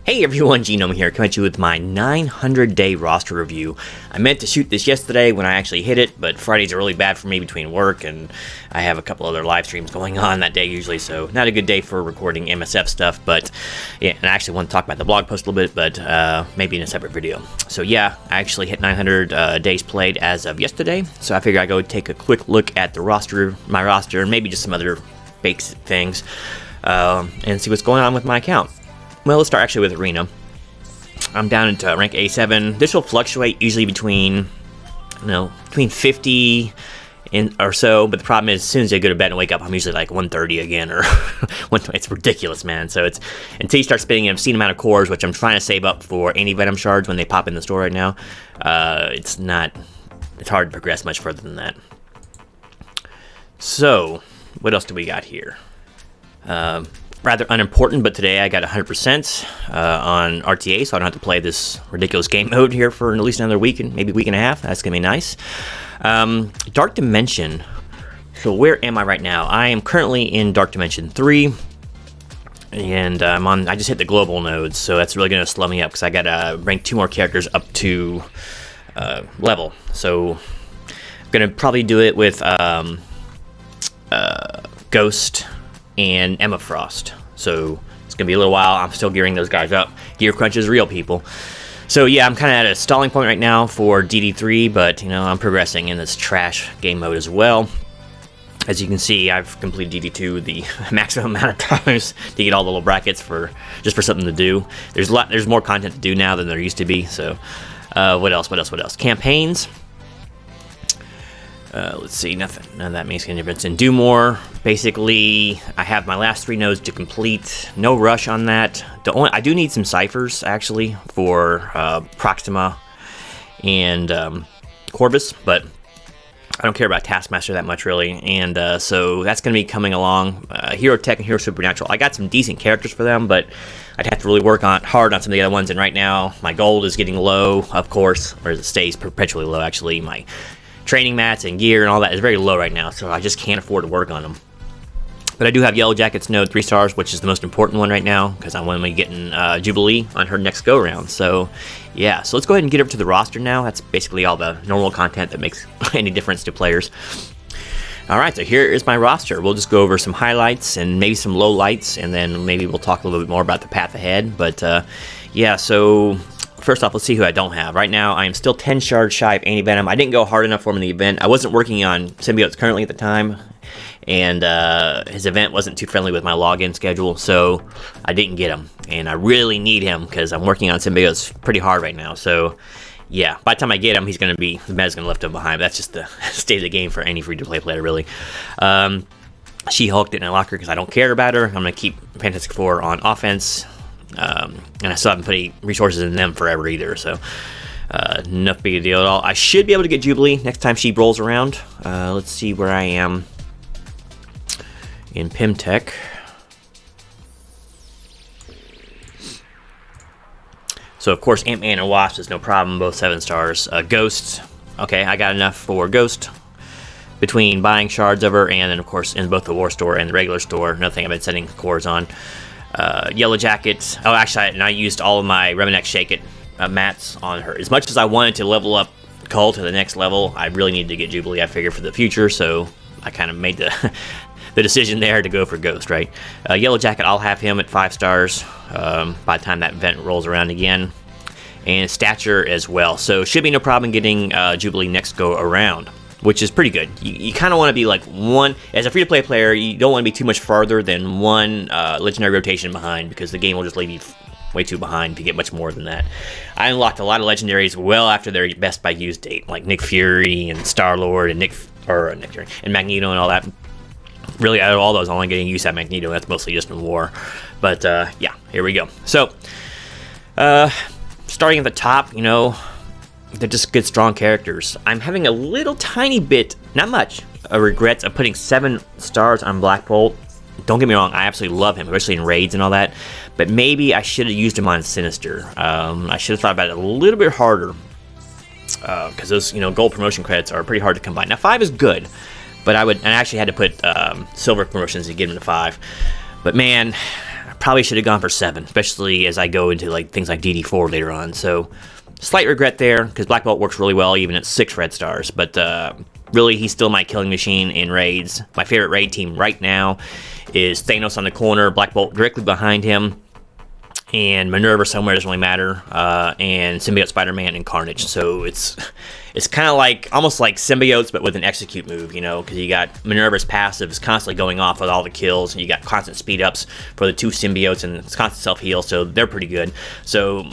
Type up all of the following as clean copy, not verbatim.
Hey everyone, Genome here, coming at you with my 900-day roster review. I meant to shoot this yesterday when I actually hit it, but Fridays are really bad for me between work, and I have a couple other live streams going on that day usually, so not a good day for recording MSF stuff, but yeah, and I actually want to talk about the blog post a little bit, but maybe in a separate video. So yeah, I actually hit 900 days played as of yesterday, so I figured I'd go take a quick look at the roster, my roster, and maybe just some other basic things, and see what's going on with my account. Well, let's start actually with Arena. I'm down into rank A7. This will fluctuate usually between 50 or so, but the problem is as soon as I go to bed and wake up, I'm usually like 130 again, or 120. It's ridiculous, man. So it's until you start spending an obscene amount of cores, which I'm trying to save up for anti-Venom shards when they pop in the store right now. It's hard to progress much further than that. So, what else do we got here? Rather unimportant, but today I got 100% on RTA, so I don't have to play this ridiculous game mode here for at least another week, and maybe a week and a half. That's gonna be nice. Dark Dimension. So where am I right now? I am currently in Dark Dimension 3, and I just hit the global nodes, so that's really gonna slow me up because I gotta rank 2 more characters up to level. So I'm gonna probably do it with Ghost and Emma Frost. So it's gonna be a little while. I'm still gearing those guys up. Gear crunch is real, people. So yeah, I'm kind of at a stalling point right now for DD3, but I'm progressing in this trash game mode as well. As you can see, I've completed DD2 the maximum amount of times to get all the little brackets just for something to do. There's more content to do now than there used to be. So what else? Campaigns. Let's see, nothing. None of that makes any difference. And do more. Basically, I have my last 3 nodes to complete. No rush on that. I do need some ciphers, actually, for Proxima and Corvus, but I don't care about Taskmaster that much, really. And so that's going to be coming along. Hero Tech and Hero Supernatural. I got some decent characters for them, but I'd have to really work hard on some of the other ones. And right now, my gold is getting low, of course, or it stays perpetually low, actually. My training mats and gear and all that is very low right now, so I just can't afford to work on them. But I do have Yellow Jacket's node 3 stars, which is the most important one right now, because I want to be getting Jubilee on her next go-around. So, yeah. So let's go ahead and get over to the roster now. That's basically all the normal content that makes any difference to players. Alright, so here is my roster. We'll just go over some highlights and maybe some lowlights, and then maybe we'll talk a little bit more about the path ahead. But, yeah, so first off, let's see who I don't have. Right now, I am still 10 shards shy of Anti-Venom. I didn't go hard enough for him in the event. I wasn't working on Symbiotes currently at the time, and his event wasn't too friendly with my login schedule, so I didn't get him. And I really need him because I'm working on Symbiotes pretty hard right now. So, yeah, by the time I get him, the meta's going to lift him behind. That's just the state of the game for any free-to-play player, really. She-Hulk didn't unlock her because I don't care about her. I'm going to keep Fantastic Four on offense. And I still haven't put any resources in them forever either, so no big deal at all. I should be able to get Jubilee next time she rolls around. Let's see where I am in Pimtech. So of course Ant-Man and Wasp is no problem, both 7 stars. Ghost, okay, I got enough for Ghost between buying shards of her and then of course in both the War Store and the regular store. Nothing I've been setting cores on. Yellow Jacket. Oh, actually, I used all of my Reminex Shake It mats on her. As much as I wanted to level up Cull to the next level, I really needed to get Jubilee, I figure, for the future, so I kind of made the decision there to go for Ghost, right? Yellow Jacket, I'll have him at 5 stars by the time that event rolls around again. And Stature as well. So should be no problem getting Jubilee next go around, which is pretty good. You kind of want to be like one, as a free-to-play player, you don't want to be too much farther than one legendary rotation behind, because the game will just leave you way too behind to get much more than that. I unlocked a lot of legendaries well after their best by use date, like Nick Fury and Star-Lord and Nick Fury and Magneto and all that. Really, out of all those, I'm only getting use at Magneto. That's mostly just in War. But yeah, here we go. So, starting at the top, they're just good, strong characters. I'm having a little tiny bit, not much, of regrets of putting 7 stars on Black Bolt. Don't get me wrong, I absolutely love him, especially in raids and all that. But maybe I should have used him on Sinister. I should have thought about it a little bit harder. Because those, gold promotion credits are pretty hard to combine. Now, 5 is good, but I actually had to put silver promotions to get him to 5. But man, I probably should have gone for 7, especially as I go into like things like DD4 later on. So slight regret there, because Black Bolt works really well even at 6 red stars. But really, he's still my killing machine in raids. My favorite raid team right now is Thanos on the corner, Black Bolt directly behind him, and Minerva somewhere, doesn't really matter, and Symbiote Spider-Man and Carnage. So it's kind of like, almost like Symbiotes, but with an execute move, you know, because you got Minerva's passive is constantly going off with all the kills, and you got constant speed ups for the 2 Symbiotes, and it's constant self-heal, so they're pretty good. So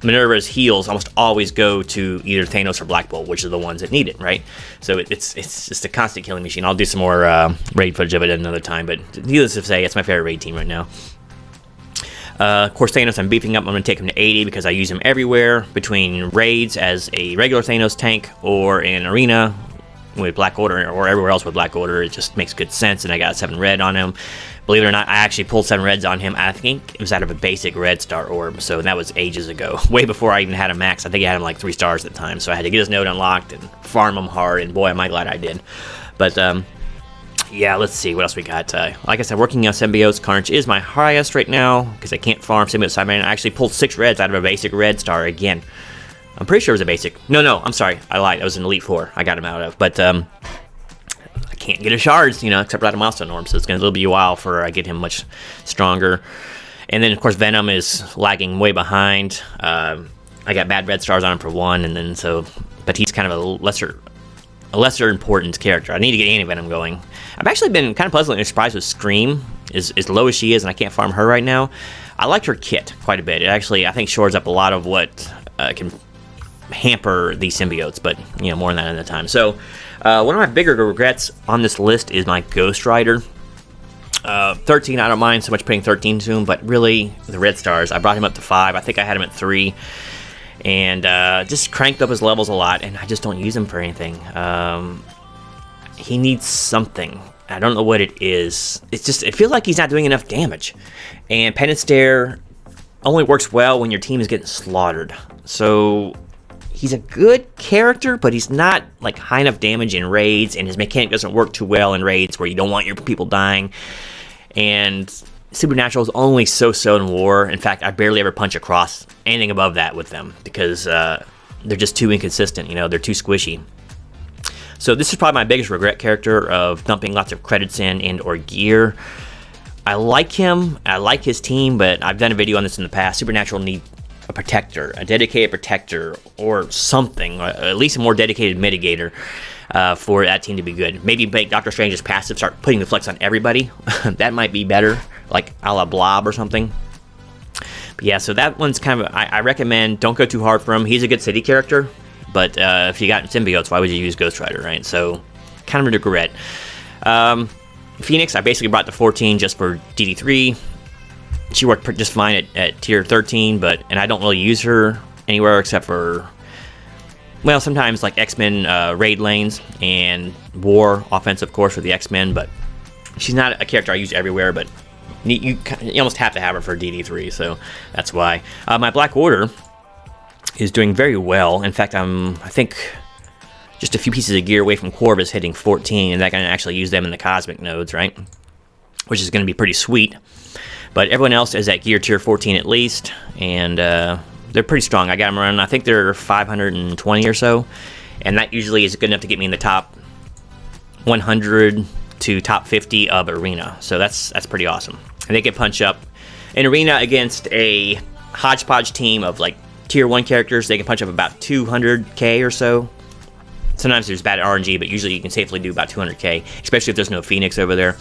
Minerva's heals almost always go to either Thanos or Black Bolt, which are the ones that need it, right? So it's just a constant killing machine. I'll do some more raid footage of it at another time, but needless to say, it's my favorite raid team right now. Of course, Thanos I'm beefing up. I'm going to take him to 80 because I use him everywhere, between raids as a regular Thanos tank or in arena with Black Order, or everywhere else with Black Order. It just makes good sense, and I got 7 red on him. Believe it or not, I actually pulled 7 reds on him. I think it was out of a basic red star orb, so that was ages ago, way before I even had him max. I think I had him like 3 stars at the time, so I had to get his node unlocked and farm him hard, and boy, am I glad I did. But yeah, let's see what else we got. Like I said, working on Symbiotes. Carnage is my highest right now because I can't farm Symbiote Spider-Man. I actually pulled 6 reds out of a basic red star again. I'm pretty sure it was a basic. No, I'm sorry. I lied. It was an Elite 4 I got him out of. But I can't get his shards, you know, except for out of Milestone Orb. So it's going to be a while for I get him much stronger. And then, of course, Venom is lagging way behind. I got bad red stars on him for 1. And then so, but he's kind of a lesser important character. I need to get Anti-Venom going. I've actually been kind of pleasantly surprised with Scream, as low as she is, and I can't farm her right now. I like her kit quite a bit. It actually, I think, shores up a lot of what can hamper these symbiotes, but, you know, more on that another time. So, one of my bigger regrets on this list is my Ghost Rider. 13, I don't mind so much putting 13 to him, but really, the red stars, I brought him up to 5. I think I had him at 3. And just cranked up his levels a lot, and I just don't use him for anything. He needs something. I don't know what it is. It's just, it feels like he's not doing enough damage. And Penance Stare only works well when your team is getting slaughtered. So he's a good character, but he's not like high enough damage in raids, and his mechanic doesn't work too well in raids where you don't want your people dying. And Supernatural is only so-so in war. In fact, I barely ever punch across anything above that with them because they're just too inconsistent. You know, they're too squishy. So this is probably my biggest regret character of dumping lots of credits in and or gear. I like him. I like his team, but I've done a video on this in the past. Supernatural need a protector, a dedicated protector, or something, or at least a more dedicated mitigator for that team to be good. Maybe make Doctor Strange's passive start putting the flex on everybody. That might be better, like a la Blob or something. But yeah, so that one's kind of, I recommend don't go too hard for him. He's a good city character, but if you got symbiotes, why would you use Ghost Rider, right? So kind of a regret. Phoenix, I basically brought to 14 just for DD3. She worked just fine at tier 13, and I don't really use her anywhere except for, well, sometimes like X-Men raid lanes and war offense, of course, for the X-Men, but she's not a character I use everywhere, but you almost have to have her for DD3, so that's why. My Black Order is doing very well. In fact, I think just a few pieces of gear away from Corvus hitting 14, and I can actually use them in the Cosmic nodes, right? Which is going to be pretty sweet. But everyone else is at gear tier 14 at least, and they're pretty strong. I got them around, I think they're 520 or so, and that usually is good enough to get me in the top 100 to top 50 of Arena. So that's pretty awesome. And they can punch up in Arena against a hodgepodge team of like tier 1 characters. They can punch up about 200k or so. Sometimes there's bad RNG, but usually you can safely do about 200k, especially if there's no Phoenix over there.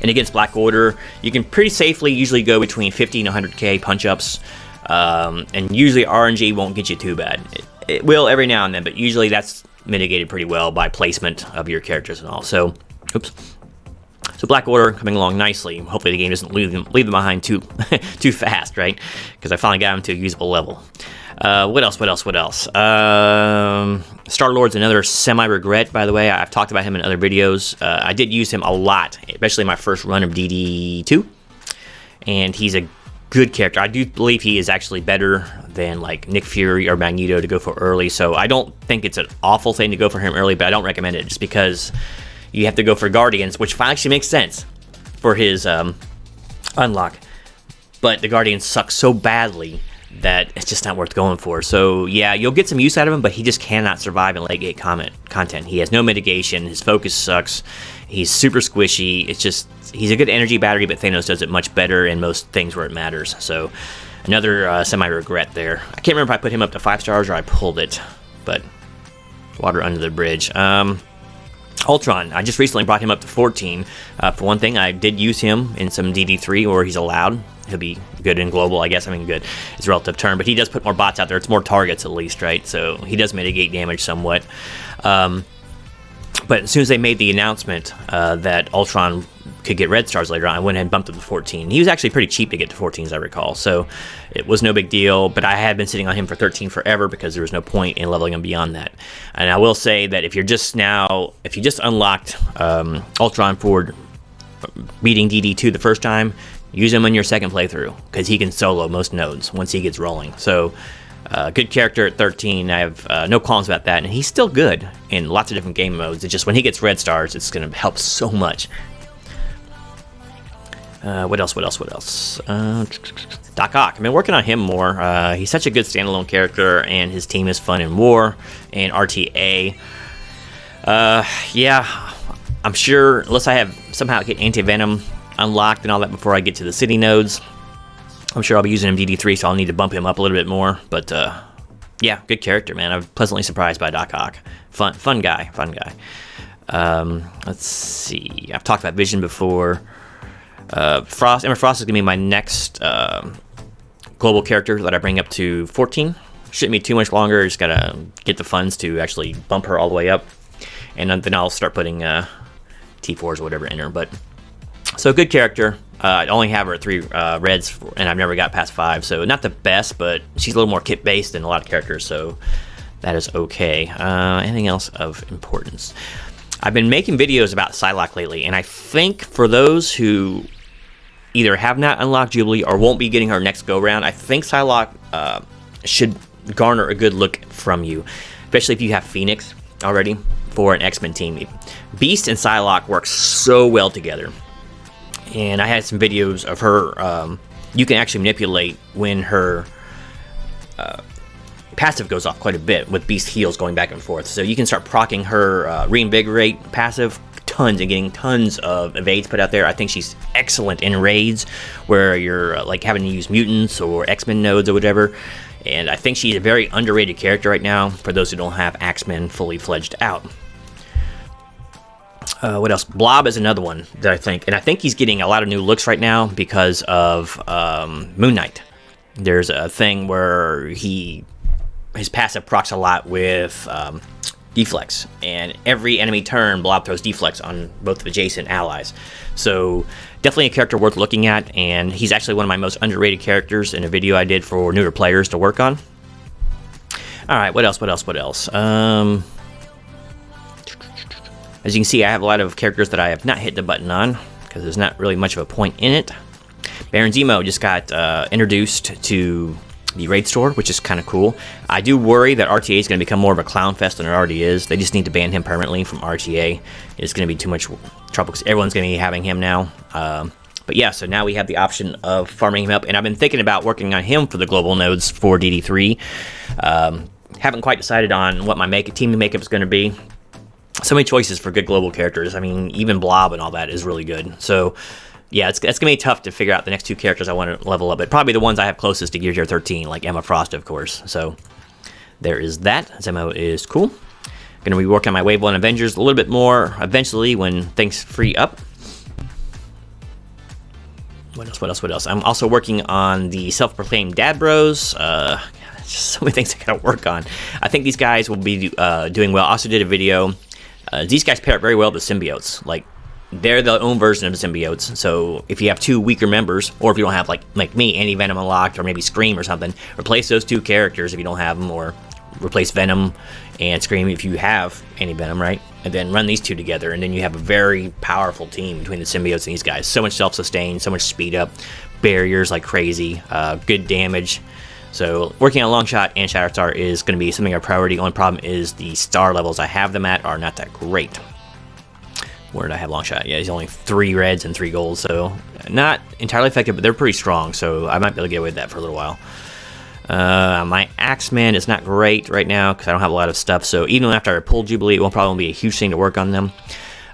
And against Black Order, you can pretty safely usually go between 50 and 100k punch-ups, and usually RNG won't get you too bad. It will every now and then, but usually that's mitigated pretty well by placement of your characters and all. So, oops. So Black Order coming along nicely. Hopefully the game doesn't leave them behind too fast, right? Because I finally got them to a usable level. What else? Star-Lord's another semi-regret, by the way. I've talked about him in other videos. I did use him a lot, especially my first run of DD2. And he's a good character. I do believe he is actually better than like Nick Fury or Magneto to go for early. So I don't think it's an awful thing to go for him early, but I don't recommend it just because you have to go for Guardians, which actually makes sense for his unlock. But the Guardians suck so badly that it's just not worth going for. So yeah, you'll get some use out of him, but he just cannot survive in late game content. He has no mitigation, his focus sucks, he's super squishy, it's just, he's a good energy battery, but Thanos does it much better in most things where it matters. So another semi-regret there. I can't remember if I put him up to 5 stars or I pulled it, but water under the bridge. Ultron, I just recently brought him up to 14. For one thing, I did use him in some DD3 where he's allowed. He'll be good in global, I guess. I mean, good is a relative term, but he does put more bots out there. It's more targets at least, right? So he does mitigate damage somewhat. But as soon as they made the announcement that Ultron could get red stars later on, I went ahead and bumped him to 14. He was actually pretty cheap to get to 14, as I recall, so it was no big deal, but I had been sitting on him for 13 forever because there was no point in leveling him beyond that. And I will say that if you just unlocked Ultron for beating DD2 the first time, use him in your second playthrough, because he can solo most nodes once he gets rolling. So good character at 13. I have no qualms about that, and he's still good in lots of different game modes. It's just when he gets red stars, it's going to help so much. What else? Doc Ock. I've been working on him more. He's such a good standalone character, and his team is fun in War and RTA. Yeah, I'm sure, unless I have somehow get Anti-Venom unlocked and all that before I get to the city nodes, I'm sure I'll be using him DD3, so I'll need to bump him up a little bit more. But yeah, good character, man. I'm pleasantly surprised by Doc Ock. Fun guy. Let's see. I've talked about Vision before. Emma Frost is going to be my next global character that I bring up to 14. Shouldn't be too much longer. Just got to get the funds to actually bump her all the way up. And then I'll start putting T4s or whatever in her. But so good character. I only have her at 3 reds, and I've never got past 5. So not the best, but she's a little more kit-based than a lot of characters. So that is okay. Anything else of importance? I've been making videos about Psylocke lately, and I think for those who either have not unlocked Jubilee or won't be getting her next go-round, I think Psylocke should garner a good look from you, especially if you have Phoenix already for an X-Men team. Beast and Psylocke work so well together, and I had some videos of her. You can actually manipulate when her passive goes off quite a bit with Beast heals going back and forth, so you can start proccing her reinvigorate passive tons and getting tons of evades put out there. I think she's excellent in raids where you're like having to use mutants or X-Men nodes or whatever, and I think she's a very underrated character right now for those who don't have X-Men fully fledged out. What else? Blob is another one that I think, and I think he's getting a lot of new looks right now because of Moon Knight. There's a thing where his passive procs a lot with deflex, and every enemy turn Blob throws deflex on both adjacent allies. So definitely a character worth looking at, and he's actually one of my most underrated characters in a video I did for newer players to work on. Alright, what else? As you can see, I have a lot of characters that I have not hit the button on because there's not really much of a point in it. Baron Zemo just got introduced to the raid store, which is kind of cool. I do worry that RTA is going to become more of a clown fest than it already is. They just need to ban him permanently from RTA. It's going to be too much trouble because everyone's going to be having him now. But yeah, so now we have the option of farming him up, and I've been thinking about working on him for the global nodes for DD3. Haven't quite decided on what my team makeup is going to be. So many choices for good global characters. I mean, even Blob and all that is really good. So yeah, it's going to be tough to figure out the next 2 characters I want to level up, but probably the ones I have closest to Gear Tier 13, like Emma Frost, of course. So there is that. Zemo is cool. Going to be working on my Wave 1 Avengers a little bit more eventually when things free up. What else? I'm also working on the self-proclaimed Dad Bros. Just so many things I got to work on. I think these guys will be doing well. I also did a video. These guys pair up very well with the symbiotes. Like, they're their own version of the symbiotes. So if you have 2 weaker members, or if you don't have like me, Anti-Venom unlocked, or maybe Scream or something, replace those 2 characters if you don't have them, or replace Venom and Scream if you have Anti-Venom, right? And then run these 2 together, and then you have a very powerful team between the symbiotes and these guys. So much self-sustain, so much speed up, barriers like crazy, good damage. So working on Longshot and Shatterstar is going to be something of a priority. Only problem is the star levels I have them at are not that great. Where did I have long shot? Yeah, he's only 3 reds and 3 golds, so not entirely effective, but they're pretty strong, so I might be able to get away with that for a little while. My Axeman is not great right now because I don't have a lot of stuff, so even after I pull Jubilee, it won't probably be a huge thing to work on them.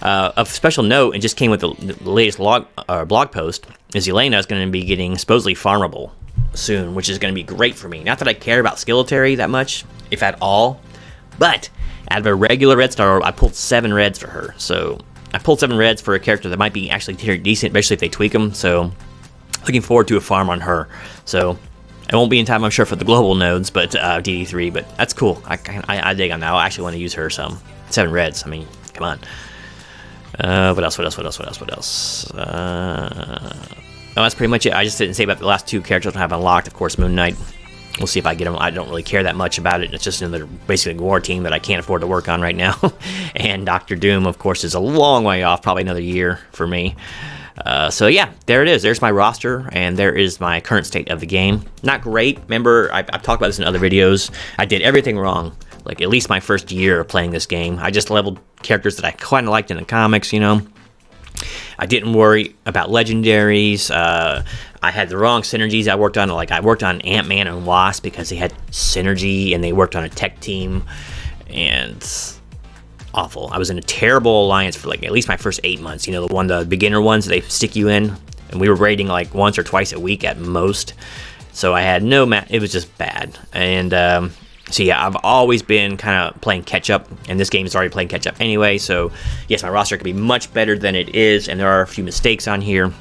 Of special note, it just came with the latest blog post, is Elena is going to be getting supposedly farmable soon, which is going to be great for me. Not that I care about Skilletary that much, if at all, but out of a regular red star, I pulled 7 reds for her, so I pulled 7 reds for a character that might be actually decent, especially if they tweak them, so looking forward to a farm on her. So it won't be in time, I'm sure, for the global nodes, but DD3, but that's cool. I dig on that. I actually want to use her some. 7 reds, I mean, come on. What else? Oh, that's pretty much it. I just didn't say about the last 2 characters I have unlocked. Of course, Moon Knight. We'll see if I get them. I don't really care that much about it. It's just another basically war team that I can't afford to work on right now. And Doctor Doom, of course, is a long way off. Probably another year for me. So yeah, there it is. There's my roster, and there is my current state of the game. Not great. Remember, I've talked about this in other videos. I did everything wrong. Like, at least my first year of playing this game. I just leveled characters that I kind of liked in the comics, you know. I didn't worry about legendaries. I had the wrong synergies I worked on. Like, I worked on Ant-Man and Wasp because they had synergy, and they worked on a tech team. And awful. I was in a terrible alliance for, like, at least my first 8 months. You know, the beginner ones, they stick you in. And we were raiding, like, once or twice a week at most. So I had no it was just bad. And, so yeah, I've always been kind of playing catch-up, and this game is already playing catch-up anyway, so yes, my roster could be much better than it is, and there are a few mistakes on here.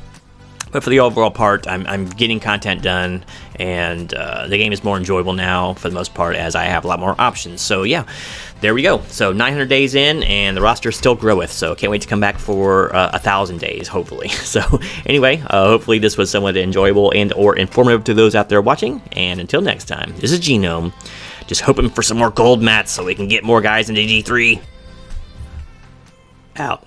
But for the overall part, I'm getting content done, and the game is more enjoyable now, for the most part, as I have a lot more options. So yeah, there we go. So 900 days in, and the roster still groweth, so can't wait to come back for 1,000 days, hopefully. So anyway, hopefully this was somewhat enjoyable and or informative to those out there watching, and until next time, this is Genome. Just hoping for some more gold mats so we can get more guys into D3. Out.